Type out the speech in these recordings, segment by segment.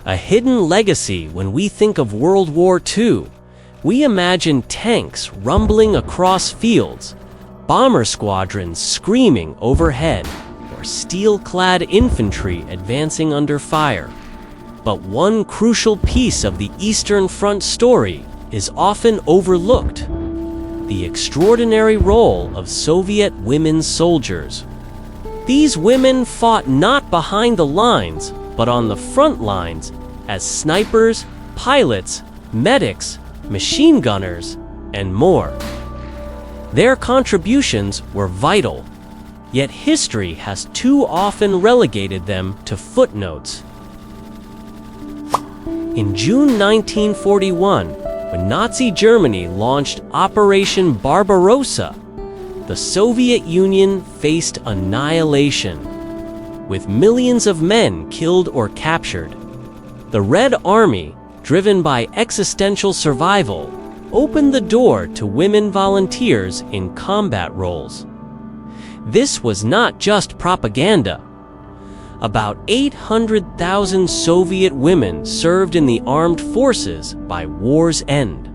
A hidden legacy when we think of World War II. We imagine tanks rumbling across fields, bomber squadrons screaming overhead, or steel-clad infantry advancing under fire. But one crucial piece of the Eastern Front story is often overlooked: the extraordinary role of Soviet women soldiers. These women fought not behind the lines, but on the front lines as snipers, pilots, medics, machine gunners, and more. Their contributions were vital, yet history has too often relegated them to footnotes. In June 1941, when Nazi Germany launched Operation Barbarossa, the Soviet Union faced annihilation, with millions of men killed or captured. The Red Army, driven by existential survival, opened the door to women volunteers in combat roles. This was not just propaganda. About 800,000 Soviet women served in the armed forces by war's end,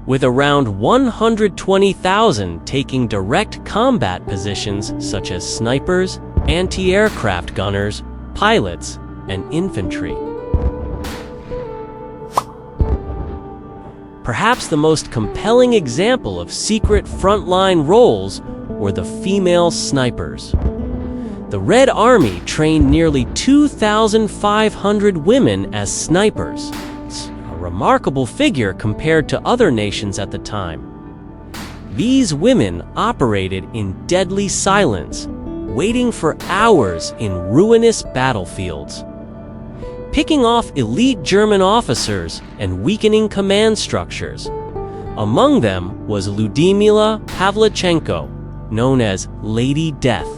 with around 120,000 taking direct combat positions such as snipers, anti-aircraft gunners, pilots, and infantry. Perhaps the most compelling example of secret frontline roles were the female snipers. The Red Army trained nearly 2,500 women as snipers, a remarkable figure compared to other nations at the time. These women operated in deadly silence, waiting for hours in ruinous battlefields, picking off elite German officers and weakening command structures. Among them was Lyudmila Pavlichenko, known as Lady Death.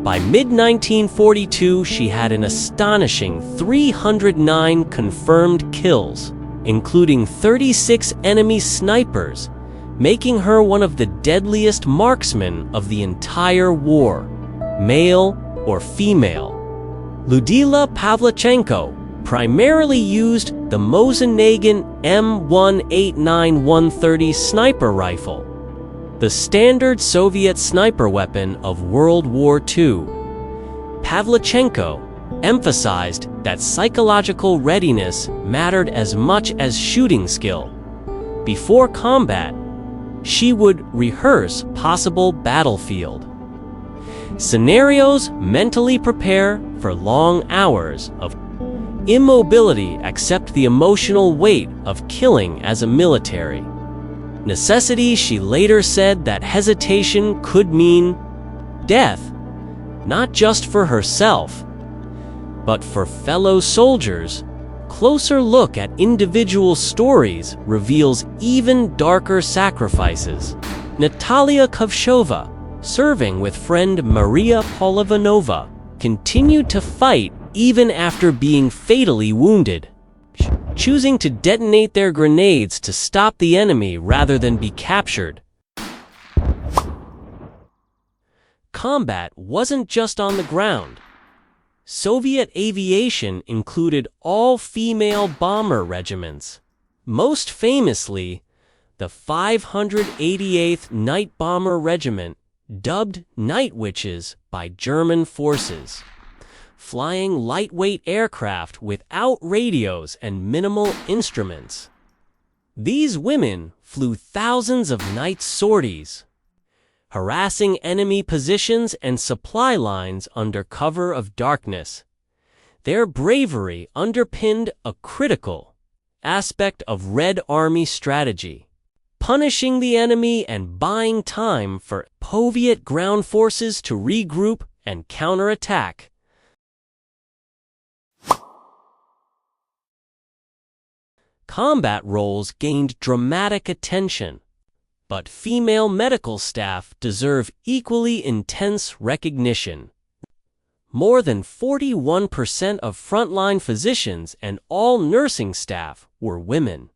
By mid-1942, she had an astonishing 309 confirmed kills, including 36 enemy snipers, making her one of the deadliest marksmen of the entire war, male or female. Lyudmila Pavlichenko primarily used the Mosin-Nagin M189-130 sniper rifle, the standard Soviet sniper weapon of World War II. Pavlichenko emphasized that psychological readiness mattered as much as shooting skill. Before combat, she would rehearse possible battlefield scenarios, mentally prepare for long hours of immobility, accept the emotional weight of killing as a military necessity. She later said that hesitation could mean death, not just for herself, but for fellow soldiers. Closer look at individual stories reveals even darker sacrifices. Natalia Kovshova, serving with friend Maria Polivanova, continued to fight even after being fatally wounded, choosing to detonate their grenades to stop the enemy rather than be captured. Combat wasn't just on the ground. Soviet aviation included all-female bomber regiments, most famously the 588th Night Bomber Regiment, dubbed Night Witches by German forces, flying lightweight aircraft without radios and minimal instruments. These women flew thousands of night sorties, harassing enemy positions and supply lines under cover of darkness. Their bravery underpinned a critical aspect of Red Army strategy: punishing the enemy and buying time for Soviet ground forces to regroup and counterattack. Combat roles gained dramatic attention, but female medical staff deserve equally intense recognition. More than 41% of frontline physicians and all nursing staff were women.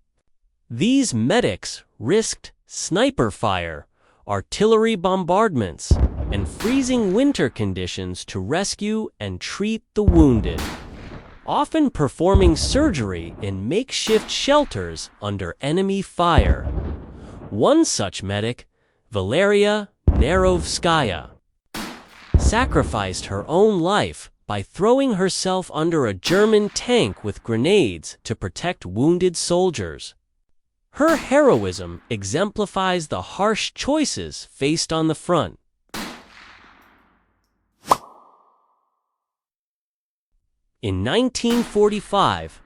These medics risked sniper fire, artillery bombardments, and freezing winter conditions to rescue and treat the wounded. often performing surgery in makeshift shelters under enemy fire. One such medic, Valeria Nerovskaya, sacrificed her own life by throwing herself under a German tank with grenades to protect wounded soldiers. Her heroism exemplifies the harsh choices faced on the front. In 1945,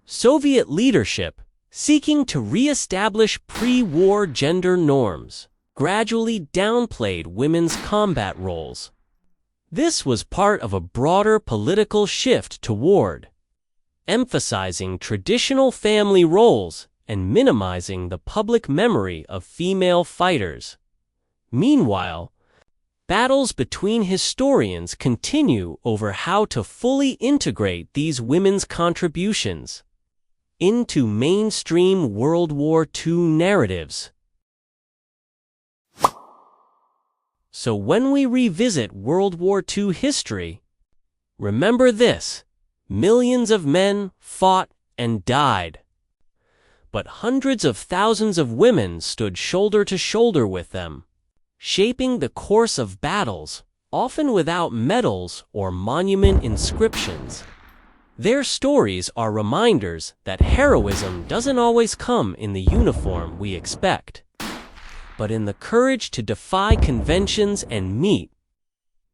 Soviet leadership, seeking to re-establish pre-war gender norms, gradually downplayed women's combat roles. This was part of a broader political shift toward emphasizing traditional family roles and minimizing the public memory of female fighters. Meanwhile, battles between historians continue over how to fully integrate these women's contributions into mainstream World War II narratives. So when we revisit World War II history, remember this: millions of men fought and died, but hundreds of thousands of women stood shoulder to shoulder with them, shaping the course of battles, often without medals or monument inscriptions. Their stories are reminders that heroism doesn't always come in the uniform we expect, but in the courage to defy conventions and meet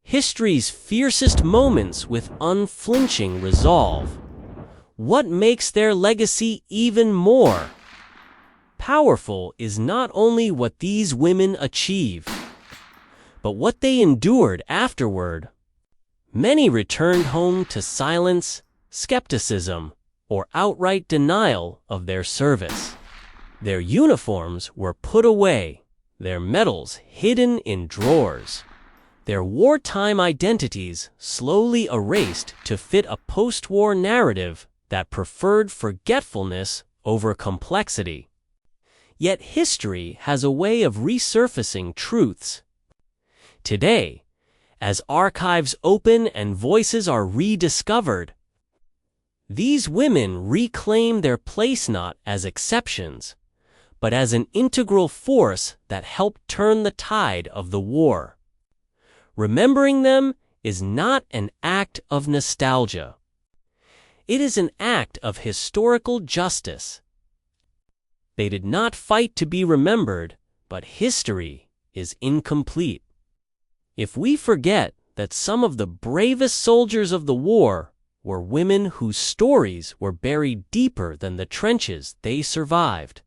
history's fiercest moments with unflinching resolve. What makes their legacy even more powerful is not only what these women achieved, but what they endured afterward. Many returned home to silence, skepticism, or outright denial of their service. Their uniforms were put away, their medals hidden in drawers, their wartime identities slowly erased to fit a post-war narrative that preferred forgetfulness over complexity. Yet history has a way of resurfacing truths. Today, as archives open and voices are rediscovered, these women reclaim their place not as exceptions, but as an integral force that helped turn the tide of the war. Remembering them is not an act of nostalgia. It is an act of historical justice. They did not fight to be remembered, but history is incomplete if we forget that some of the bravest soldiers of the war were women whose stories were buried deeper than the trenches they survived.